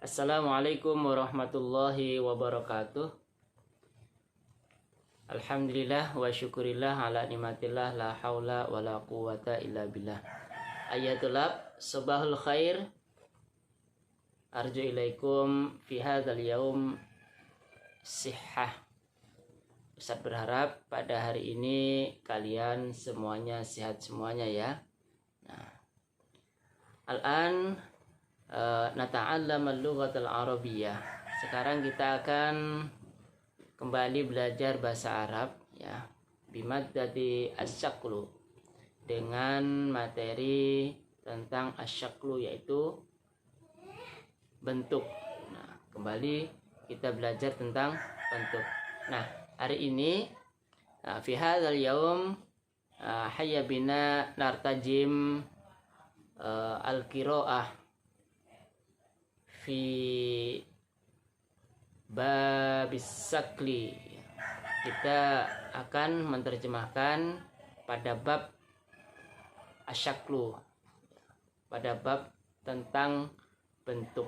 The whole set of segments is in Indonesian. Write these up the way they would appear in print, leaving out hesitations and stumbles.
Assalamualaikum warahmatullahi wabarakatuh. Alhamdulillah wa syukurillah ala nikmatillah la haula wa la quwata illa billah. Ayatulab subahul khair. Arju ilaikum fi hadzal yaum sihhah. Ustaz berharap pada hari ini kalian semuanya sehat semuanya ya. Nah, al-an nata'allam al-lughat al-arabiyyah. Sekarang kita akan kembali belajar bahasa Arab ya. Bimaddati asyaklu, dengan materi tentang asyaklu yaitu bentuk. Nah, kembali kita belajar tentang bentuk. Nah, hari ini fi hadzal yaum hayya bina nartajim al-qiraah fi babis sakli. Kita akan menerjemahkan pada bab asyaklu, pada bab tentang bentuk.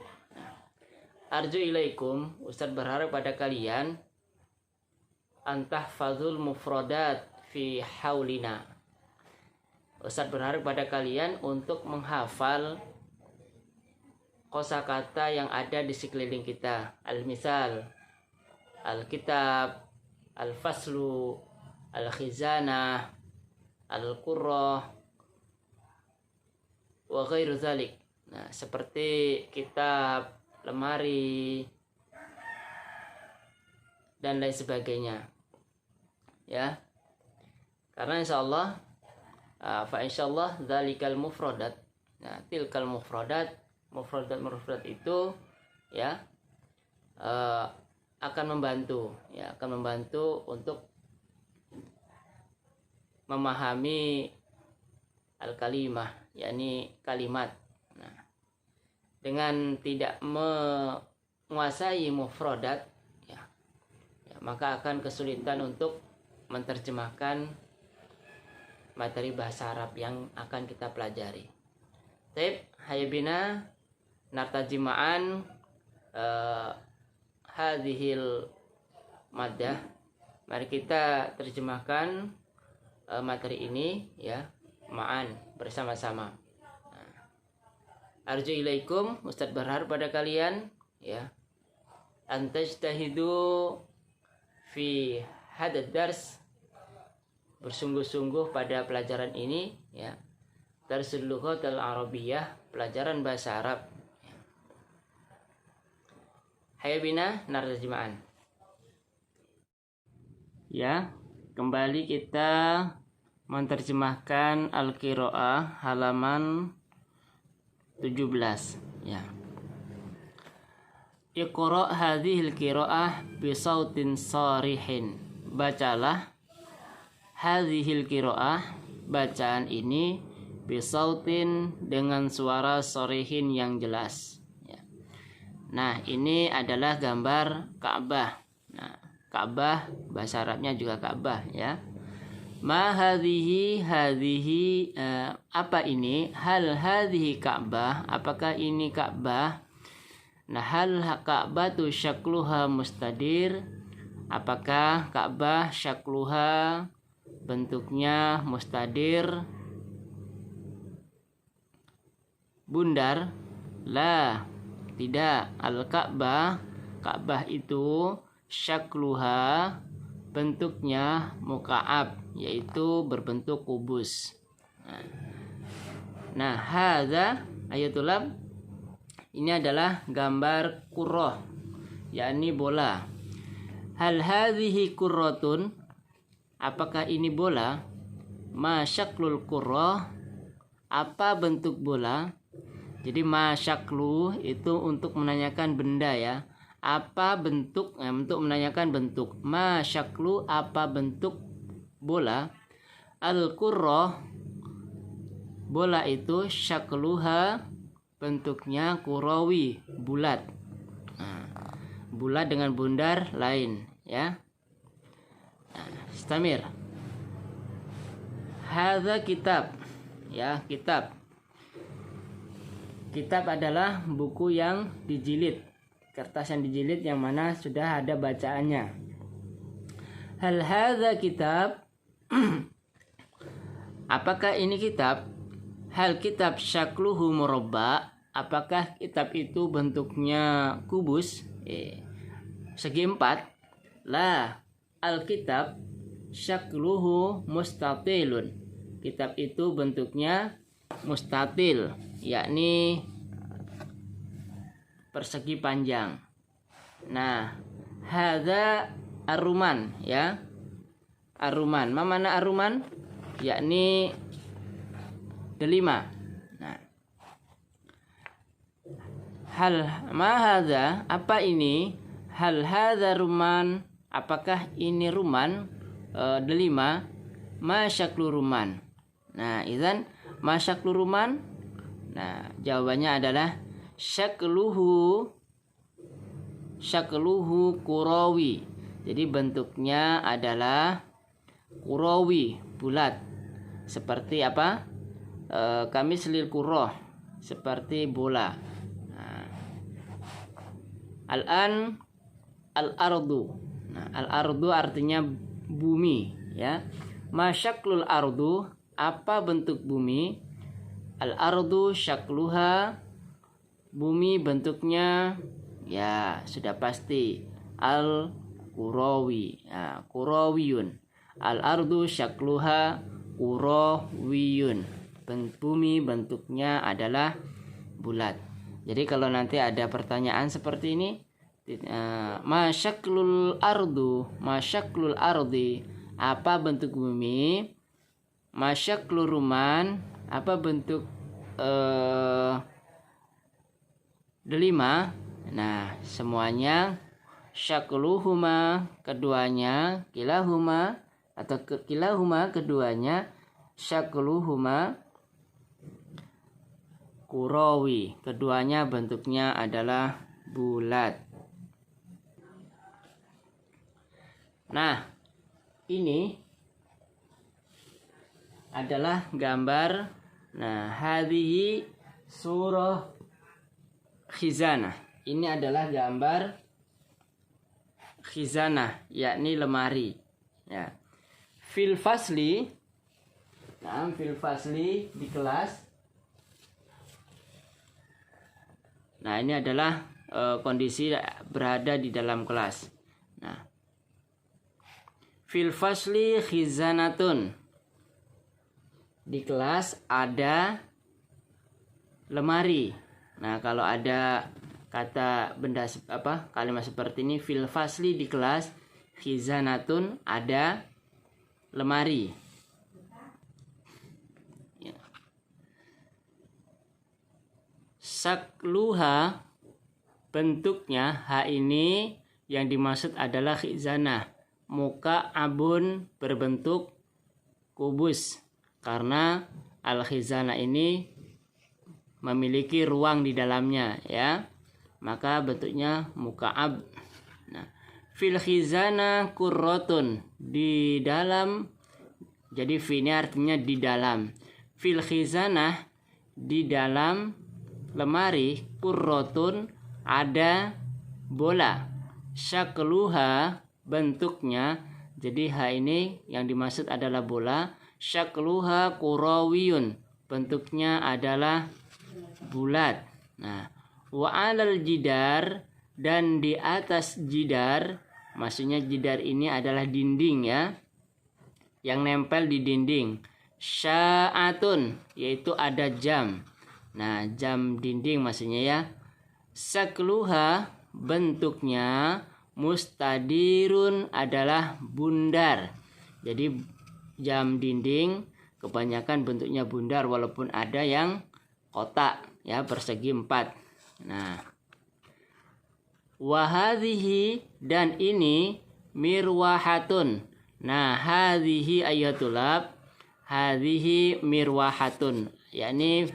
Arju ilaikum, Ustaz berharap pada kalian antahfazul mufradat fi haulina. Ustaz berharap pada kalian untuk menghafal kosakata yang ada di sekeliling kita. Al-misal, al-kitab, al-faslu, al-khizanah, al-qurrah, wa ghairu dzalik. Nah, seperti kitab, lemari, dan lain sebagainya. Ya. Karena insyaallah fa insyaallah dzalikal mufradat. Nah, tilkal mufradat, mufradat itu ya akan membantu untuk memahami al-kalimah, yakni kalimat. Nah, dengan tidak menguasai mufradat ya, maka akan kesulitan untuk menerjemahkan materi bahasa Arab yang akan kita pelajari. Taib hayabina nartajima'an hadhil maddah. Mari kita terjemahkan materi ini ya, ma'an, bersama-sama. Arju ilaikum, Ustaz berharap pada kalian ya, antajtahidu fi hadad dars, bersungguh-sungguh pada pelajaran ini ya. Darsul lughat al-arabiyyah, pelajaran bahasa Arab. Hayya bina narjima'an. Ya, kembali kita menerjemahkan al-qiraah halaman 17 ya. Iqra' hadhil qiraah bi sautin sarihin. Bacalah hadhil qiraah, bacaan ini bisautin, dengan suara sorihin yang jelas ya. Nah, ini adalah gambar Ka'bah. Nah, Ka'bah bahasa Arabnya juga Ka'bah ya. Ma hadhihi apa ini? Hal hadhihi Ka'bah, apakah ini Ka'bah? Nah, hal Ka'batu syakluha mustadir, apakah Ka'bah syakluha bentuknya mustadir, bundar? La, tidak. Al-Ka'bah, Ka'bah itu syakluha, bentuknya muka'ab, yaitu berbentuk kubus. Nah, hadza ayatulab, ini adalah gambar kurroh, yakni bola. Hal hadhihi kurratun, apakah ini bola? Ma syaklul kurroh, apa bentuk bola? Jadi masyaklu itu untuk menanyakan benda ya. Apa bentuk? Untuk menanyakan bentuk. Masyaklu, apa bentuk bola? Al-qurrah, bola itu syakluha, bentuknya kurawi, bulat. Nah, bulat dengan bundar lain ya. Nah, istamir. Hadza kitab ya, kitab. Kitab adalah buku yang dijilid, kertas yang dijilid yang mana sudah ada bacaannya. Hal hadza kitab, apakah ini kitab? Hal kitab syakluhu murabba, apakah kitab itu bentuknya kubus, segi 4? La, al-kitab syakluhu mustatilun, kitab itu bentuknya mustatil, yakni persegi panjang. Nah, hadza aruman, ya. Aruman, mana aruman? Yakni delima. Nah, hal ma hadza, apa ini? Hal hadza ruman, apakah ini ruman? Delima. Ma syaklu ruman. Nah, idzan ma syaklu ruman? Nah, jawabannya adalah syakluhu kurawi. Jadi bentuknya adalah kurawi, bulat. Seperti apa? Kami selil kuroh, seperti bola. Nah, al-an al-ardu. Nah, al-ardu artinya bumi, ya. Masyaklul ardu, apa bentuk bumi? Al-ardu syakluha, bumi bentuknya, ya sudah pasti al-kurawi, ya, kurawiyun. Al-ardu syakluha kurawiyun, bumi bentuknya adalah bulat. Jadi kalau nanti ada pertanyaan seperti ini, masyaklul ardi, apa bentuk bumi? Masyaklur ruman, apa bentuk delima? Nah, semuanya syakluhuma, keduanya, kilahuma atau kilahuma, keduanya, syakluhuma kurawi, keduanya bentuknya adalah bulat. Nah, ini adalah gambar. Nah, hadhihi surah khizanah. Ini adalah gambar khizanah, yakni lemari. Ya. Fil fasli. Nah, fil fasli di kelas. Nah, ini adalah kondisi berada di dalam kelas. Nah, fil fasli khizanatun. Di kelas ada lemari. Nah, kalau ada kata benda kalimat seperti ini, fil fasli di kelas, khizanatun ada lemari. Ya. Sakluha, bentuknya, ha ini yang dimaksud adalah khizanah. Muka abun berbentuk kubus, karena al-khizanah ini memiliki ruang di dalamnya, ya. Maka bentuknya muka'ab. Nah, fil khizanah kurrotun, di dalam, jadi fi ini artinya di dalam. Fil khizanah, di dalam lemari, kurrotun ada bola. Syakluha, bentuknya, jadi ha ini yang dimaksud adalah bola. Syakluha kurawiyun, bentuknya adalah bulat. Nah, wa 'alal jidar, dan di atas jidar, maksudnya jidar ini adalah dinding, ya, yang nempel di dinding. Sya'atun, yaitu ada jam. Nah, jam dinding maksudnya, ya. Sakluha, bentuknya, mustadirun, adalah bundar. Jadi jam dinding kebanyakan bentuknya bundar, walaupun ada yang kotak, ya, persegi 4. Nah, wahadhihi, dan ini mirwahatun. Nah, hadhihi ayatulab, hadhihi mirwahatun, yakni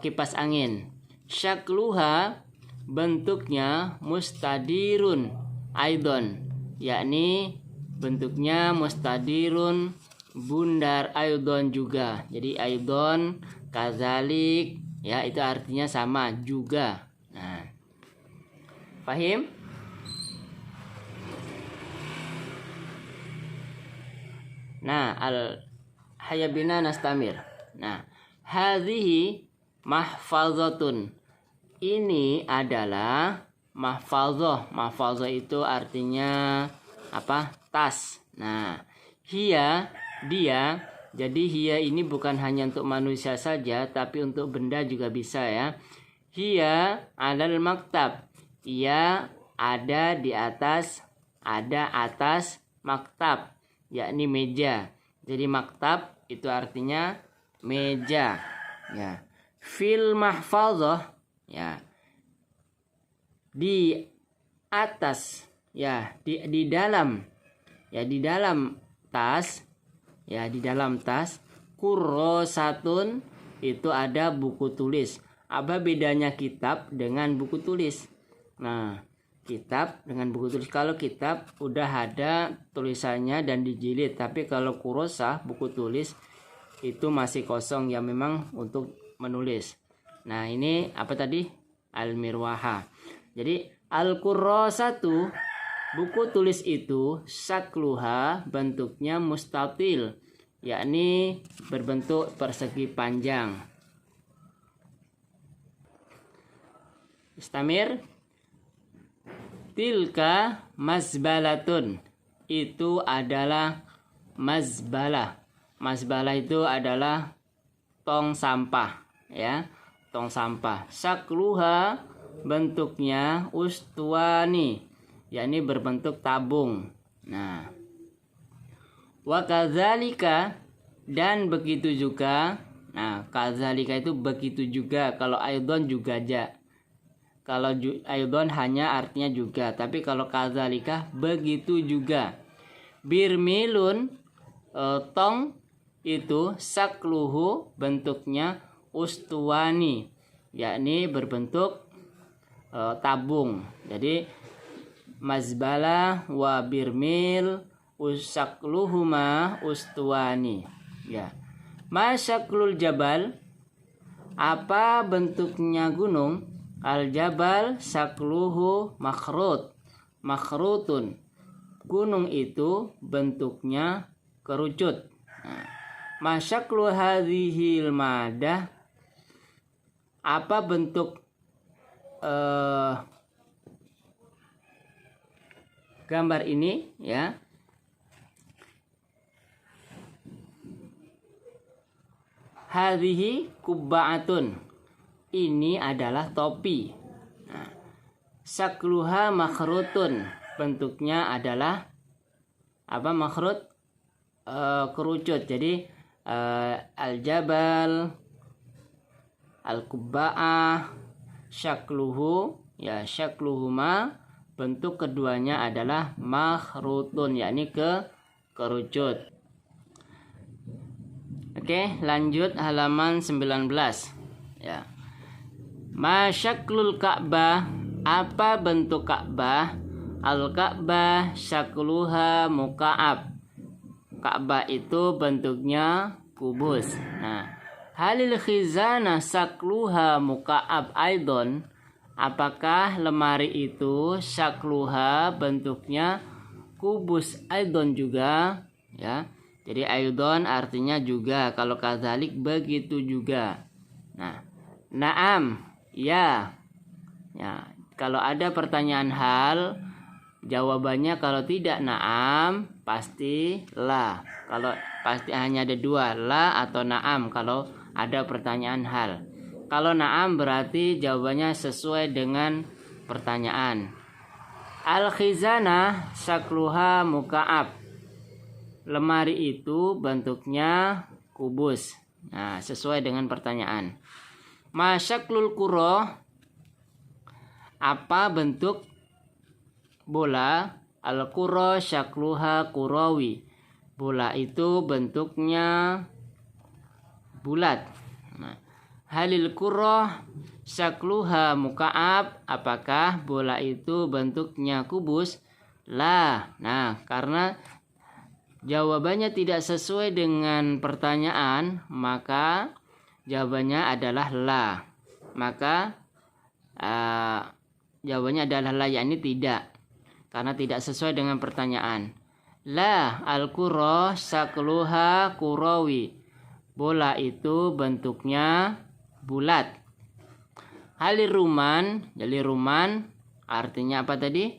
kipas angin. Syakluha, bentuknya mustadirun aidon, yakni bentuknya mustadirun, bundar, aidon juga. Jadi aidon, kazalik, ya itu artinya sama juga. Nah, paham? Nah, hayabina nastamir. Nah, hadhihi mahfazatun. Ini adalah mahfazah. Mahfazah itu artinya apa? Tas. Nah, dia. Jadi hiya ini bukan hanya untuk manusia saja, tapi untuk benda juga bisa ya. Hiya alal maktab. Ia ada di atas, maktab, yakni meja. Jadi maktab itu artinya meja. Ya. Fil mahfazah, ya. Di atas, ya, di dalam, ya, di dalam tas. Ya, di dalam tas kurrosatun itu ada buku tulis. Apa bedanya kitab dengan buku tulis? Nah, kitab dengan buku tulis. Kalau kitab udah ada tulisannya dan dijilid, tapi kalau kurosah buku tulis itu masih kosong, ya memang untuk menulis. Nah, ini apa tadi? Al-mirwaha. Jadi al-kurrosatu, buku tulis itu sakluha bentuknya mustatil, yakni berbentuk persegi panjang. Istamir. Tilka mazbalatun, itu adalah mazbalah. Mazbalah itu adalah tong sampah, ya, tong sampah. Sakluha bentuknya ustuani, yakni berbentuk tabung. Nah, wa kadzalika, dan begitu juga. Nah, kadzalika itu begitu juga. Kalau aidon juga aja. Kalau aidon hanya artinya juga, tapi kalau kadzalika begitu juga. Birmilun, tong itu sakluhu bentuknya ustuani, yakni berbentuk tabung. Jadi mazbala wa birmil usakluhuma ustuani, ya. Masyaklul jabal, apa bentuknya gunung? Al jabal sakluhu makhrutun, gunung itu bentuknya kerucut. Nah, masyaklu hadhil madah, apa bentuk gambar ini, ya. Hadhihi kubba'atun, ini adalah topi. Nah, sakluha makhrutun, bentuknya adalah apa? Makhrut, kerucut. Jadi al-jabal, al-kubba'ah, syakluhu, ya, syakluhuma, bentuk keduanya adalah makhrutun, yakni kerucut. Oke, lanjut halaman 19. Ya. Masyaklul Ka'bah, apa bentuk Ka'bah? Al-Ka'bah syakluha muka'ab, Ka'bah itu bentuknya kubus. Nah, halil khizanah sakluha muka'ab aidon, apakah lemari itu syakluha bentuknya kubus aidon juga, ya. Jadi aidon artinya juga, kalau kadzalik begitu juga. Nah, na'am, ya. Ya, kalau ada pertanyaan hal, jawabannya kalau tidak na'am, pasti la. Kalau pasti hanya ada dua, la atau na'am kalau ada pertanyaan hal. Kalau na'am berarti jawabannya sesuai dengan pertanyaan. Al-khizanah sakluha muka'ab, lemari itu bentuknya kubus. Nah, sesuai dengan pertanyaan. Masyaklul qura, apa bentuk bola? Al-qura syakluha kurawi, bola itu bentuknya bulat. Nah, halil qura syakluha muka'ab, apakah bola itu bentuknya kubus? La. Nah, karena jawabannya tidak sesuai dengan pertanyaan, maka jawabannya adalah la. maka jawabannya adalah la, yakni tidak, karena tidak sesuai dengan pertanyaan. La al-qura sakluha kurawi, bola itu bentuknya bulat. Halir ruman, jadi ruman artinya apa tadi?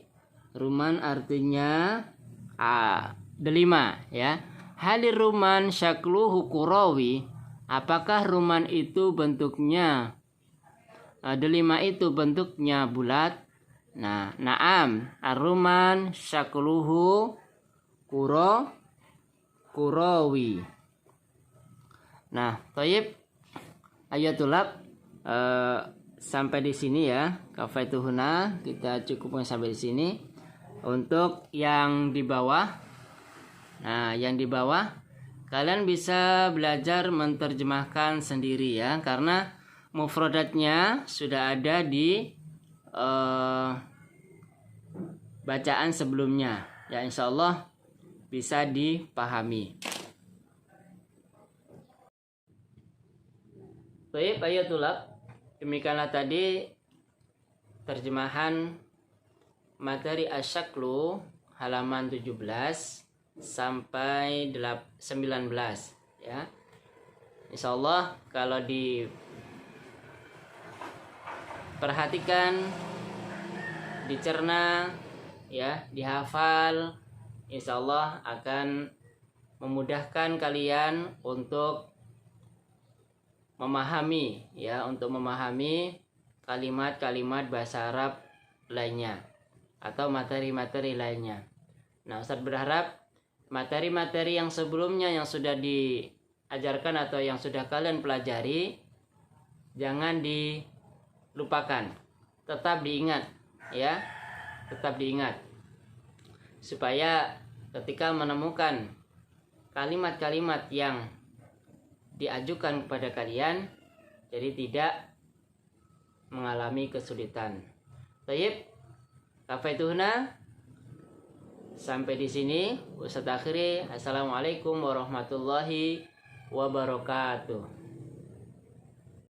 Ruman artinya delima, ya. Halir ruman syakluhu kurawi, apakah ruman itu bentuknya delima itu bentuknya bulat? Nah, na'am, ar-ruman syakluhu kurawi. Nah, thayyib, ayatulab, sampai di sini ya. Kafaituhuna, kita cukupkan sampai di sini. Untuk yang di bawah, nah yang di bawah kalian bisa belajar menerjemahkan sendiri ya, karena mufradatnya sudah ada di bacaan sebelumnya ya, insyaallah bisa dipahami. Baik, ayatullah, demikianlah tadi terjemahan materi asyaklu halaman 17 sampai 19 ya. Insyaallah kalau diperhatikan, dicerna ya, dihafal, insyaallah akan memudahkan kalian untuk memahami ya, untuk memahami kalimat-kalimat bahasa Arab lainnya atau materi-materi lainnya. Nah, Ustaz berharap materi-materi yang sebelumnya yang sudah diajarkan atau yang sudah kalian pelajari jangan dilupakan, tetap diingat ya, tetap diingat, supaya ketika menemukan kalimat-kalimat yang diajukan kepada kalian, jadi tidak mengalami kesulitan. Baik, kafaituhna, sampai di sini Ustaz akhiri. Assalamualaikum warahmatullahi wabarakatuh.